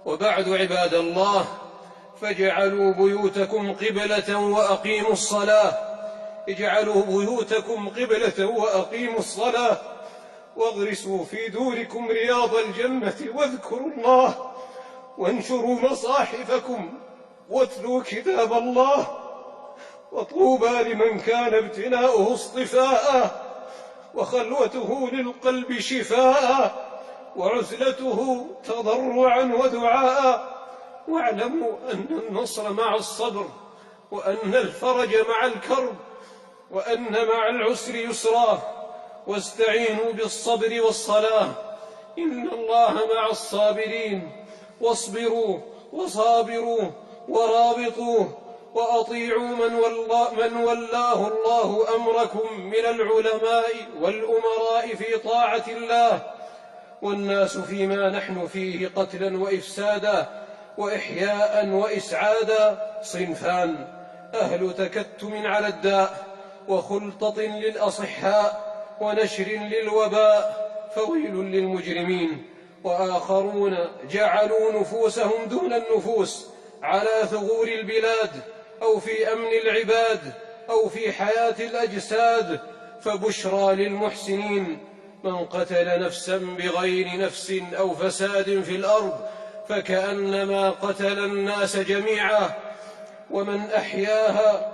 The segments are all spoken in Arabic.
وبعد عباد الله، فاجعلوا بيوتكم قبلة وأقيموا الصلاة. اجعلوا بيوتكم قبلة وأقيموا الصلاة، واغرسوا في دوركم رياض الجنة، واذكروا الله، وانشروا مصاحفكم، واتلوا كتاب الله. وطوبى لمن كان ابتلاؤه اصطفاء، وخلوته للقلب شفاء، وعزلته تضرعا ودعاء. واعلموا أن النصر مع الصبر، وأن الفرج مع الكرب، وأن مع العسر يسرا. واستعينوا بالصبر والصلاة، إن الله مع الصابرين. واصبروا وصابروا ورابطوا، وأطيعوا من ولاه الله أمركم من العلماء والأمراء في طاعة الله. والناس فيما نحن فيه قتلا وإفسادا وإحياء وإسعادا صنفان: أهل تكتم على الداء، وخلطة للأصحاء، ونشر للوباء، فويل للمجرمين. وآخرون جعلوا نفوسهم دون النفوس على ثغور البلاد، أو في أمن العباد، أو في حياة الأجساد، فبشرى للمحسنين. من قتل نفسا بغير نفس أو فساد في الأرض فكأنما قتل الناس جميعا، ومن أحياها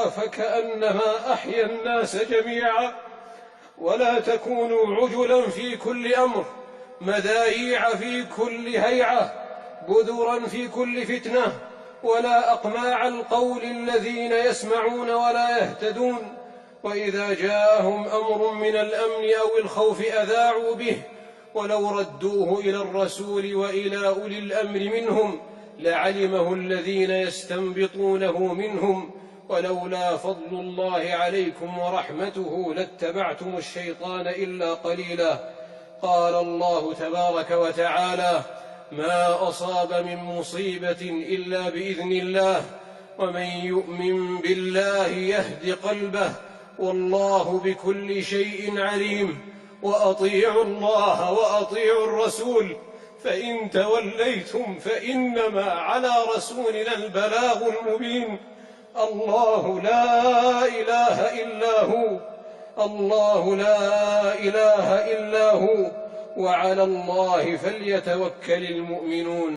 فكأنما أحيا الناس جميعا. ولا تكونوا عجلا في كل أمر، مذايع في كل هيعة، بذرا في كل فتنة، ولا أقماع القول الذين يسمعون ولا يهتدون. وإذا جاءهم أمر من الأمن أو الخوف أذاعوا به، ولو ردوه إلى الرسول وإلى أولي الأمر منهم لعلمه الذين يستنبطونه منهم. ولولا فضل الله عليكم ورحمته لاتبعتم الشيطان إلا قليلا. قال الله تبارك وتعالى: ما أصاب من مصيبة إلا بإذن الله، ومن يؤمن بالله يهد قلبه، والله بكل شيء عليم. وأطيعوا الله وأطيعوا الرسول، فإن توليتم فإنما على رسولنا البلاغ المبين. الله لا إله إلا هو، الله لا إله إلا هو، وعلى الله فليتوكل المؤمنون.